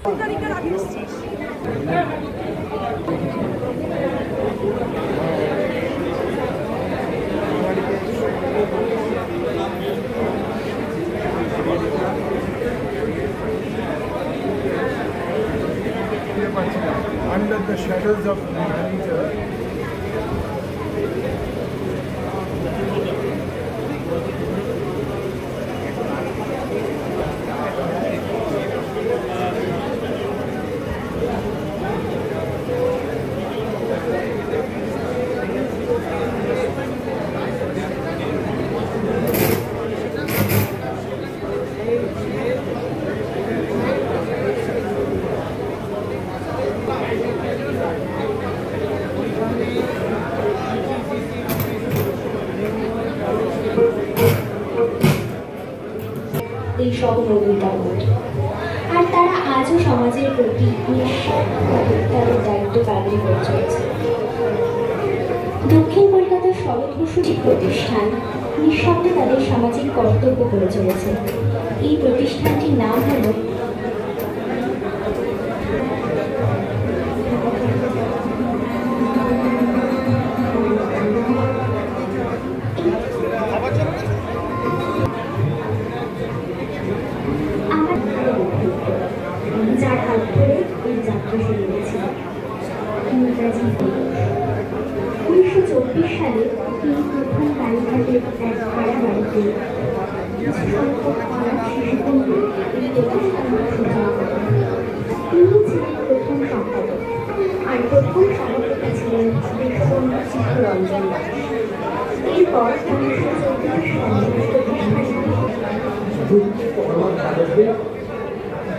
Under the shadows of nature. এই সহমর্মিতা বোধ আর তারা আজও সমাজের প্রতি তাদের দায়িত্ব পালন করে চলেছে। দক্ষিণ কলকাতার সর্বপ্রসূতি প্রতিষ্ঠান নিঃশব্দে তাদের সামাজিক কর্তব্য করে চলেছে। এই প্রতিষ্ঠানটির নাম হল যার হাত ধরে এই যাত্রা শুরু হয়েছিল। 1924 সালে তিনি প্রথম কালীঘাটের এক ভাড়া বাড়িতে কিছু সংখ্যক অনাথ শিশুদের এই প্রতিষ্ঠানের সূচনা করেন। তিনি ছিলেন প্রথম সম্পাদক, আর প্রথম সভাপতি ছিলেন দেশবন্ধু চিত্তরঞ্জন দাস। এরপর 1924 সালে প্রতিষ্ঠানটি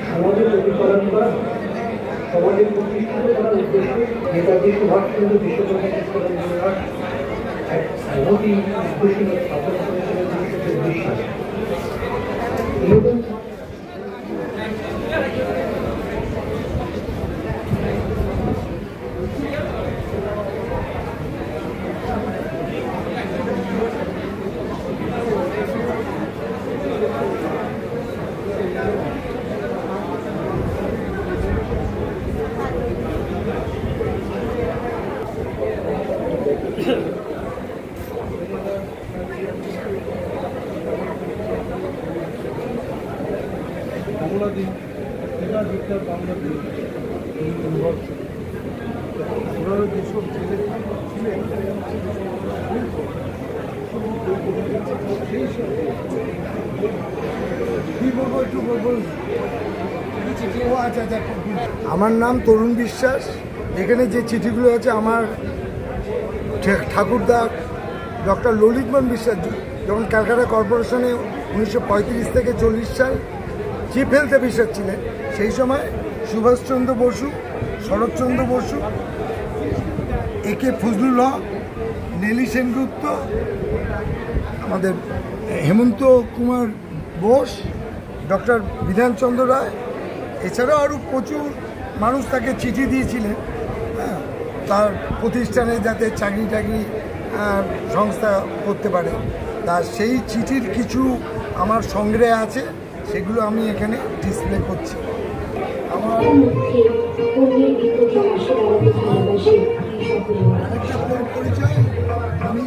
সমাজের প্রতিপালন করা, সমাজের প্রতিষ্ঠিত করার উদ্দেশ্যে নেতাজি সুভাষচন্দ্র বিশ্বকর্মা এক মহতি উদ্দেশ্যে স্থাপন করেছিলেন 1924 সালে। আমার নাম তরুণ বিশ্বাস। এখানে যে চিঠিগুলো আছে আমার ঠাকুরদা ডক্টর ললিতমোহন বিশ্বাস যখন ক্যালকাটা কর্পোরেশনে 1935 থেকে 40 সাল চিফ হেলথ অফিসার ছিলেন, সেই সময় সুভাষচন্দ্র বসু, শরৎচন্দ্র বসু, একে ফজলুল হক, নেলি সেনগুপ্ত, আমাদের হেমন্ত কুমার বোস, ডক্টর বিধানচন্দ্র রায়, এছাড়াও আরও প্রচুর মানুষ তাকে চিঠি দিয়েছিলেন তার প্রতিষ্ঠানে যাতে চাকরি টাকরি সংস্থা করতে পারে। তা সেই চিঠির কিছু আমার সংগ্রহে আছে, সেগুলো আমি এখানে ডিসপ্লে করছি। আমার পরিচয়, আমি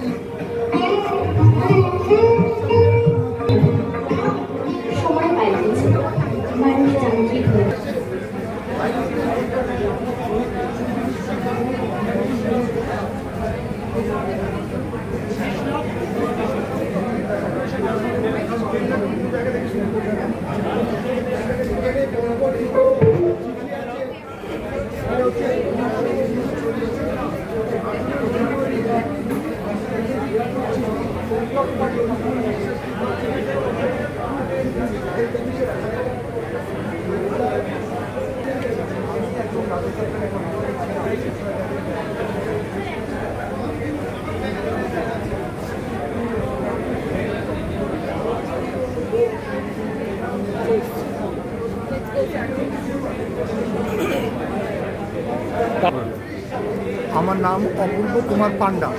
আমার নাম অপূর্ব কুমার পান্ডা,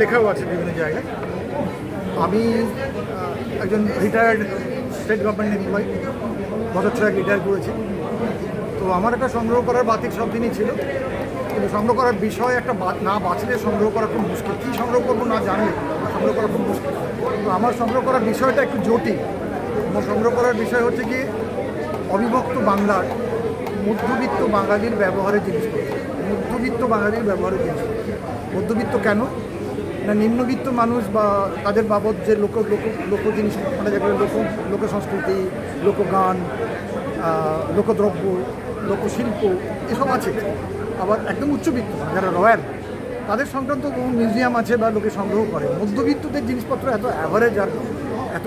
লেখাও আছে বিভিন্ন জায়গায়। আমি একজন রিটায়ার্ড স্টেট গভর্নমেন্ট এমপ্লয়ি, গত 6 রিটায়ার করেছি। তো আমার একটা সংগ্রহ করার বাতিক সব দিনই ছিল, কিন্তু সংগ্রহ করার বিষয় একটা না বাঁচলে সংগ্রহ করা খুব মুশকিল, কী সংগ্রহ করবো না জানলে সংগ্রহ করা খুব মুশকিল। তো আমার সংগ্রহ করার বিষয়টা একটু জটিল। আমার সংগ্রহ করার বিষয় হচ্ছে কি অবিভক্ত বাংলার মধ্যবিত্ত বাঙালির ব্যবহারের জিনিসপত্র। মধ্যবিত্ত বাঙালির ব্যবহারের জিনিসপত্র। মধ্যবিত্ত কেন না, নিম্নবিত্ত মানুষ বা তাদের বাবদ যে লোক জিনিস, মানে যেগুলো লোক সংস্কৃতি, লোকগান, লোকদ্রব্য, লোকশিল্প এসব আছে। আবার একদম উচ্চবিত্ত যারা রয়্যাল, তাদের সংক্রান্ত কোনো মিউজিয়াম আছে বা লোকে সংগ্রহ করে। মধ্যবিত্তদের জিনিসপত্র এত অ্যাভারেজ আর এত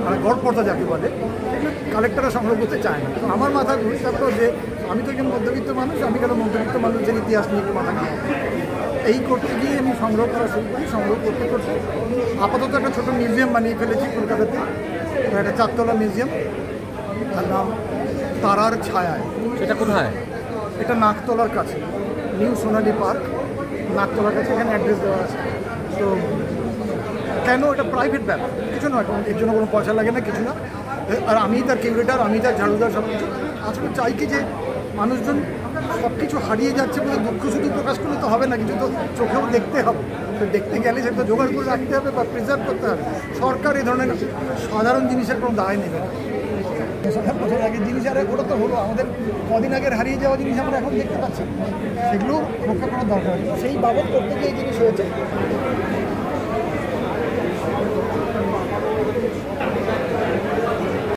মানে গড়পড়তা যাকে বলে, এগুলো কালেক্টররা সংগ্রহ করতে চায় না। তো আমার মাথা ঘুরে থাকতো যে আমি তো একজন মধ্যবিত্ত মানুষ, আমি কেন মধ্যবিত্ত মানুষের ইতিহাস নিয়ে মাথা ঘুরে এই করতে গিয়ে আমি সংগ্রহ করা শুরু করি। সংগ্রহ করতে করতে আপাতত একটা ছোটো মিউজিয়াম বানিয়ে ফেলেছি কলকাতাতে, একটা 4 তলা মিউজিয়াম, তার নাম তারার ছায়ায়। সেটা কোথায়? এটা নাকতলার কাছে, নিউ সোনালি পার্ক, নাকতলার কাছে, এখানে অ্যাড্রেস দেওয়া আছে। তো কেন এটা প্রাইভেট ব্যাপার, কিছু নয়, এর জন্য কোনো পয়সা লাগে না, কিছু না। আর আমি তার কিউরেটার, আমি তার ঝাড়ুদার, সব কিছু। আসলে চাই কি যে মানুষজন সব কিছু হারিয়ে যাচ্ছে বলে দুঃখ শুধু প্রকাশ করলে তো হবে না, কিছু তো চোখেও দেখতে হবে। তো দেখতে গেলে সেটা জোগাড় করে রাখতে হবে বা প্রিজার্ভ করতে হবে। সরকার এই ধরনের সাধারণ জিনিসের কোনো দায় নেবে না। 50 বছর আগের জিনিস আর ওটা তো হলো, আমাদের কদিন আগের হারিয়ে যাওয়া জিনিস আমরা এখন দেখতে পাচ্ছি, সেগুলো রক্ষা করার দরকার। সেই বাবদ করতে গিয়ে এই জিনিস হয়েছে।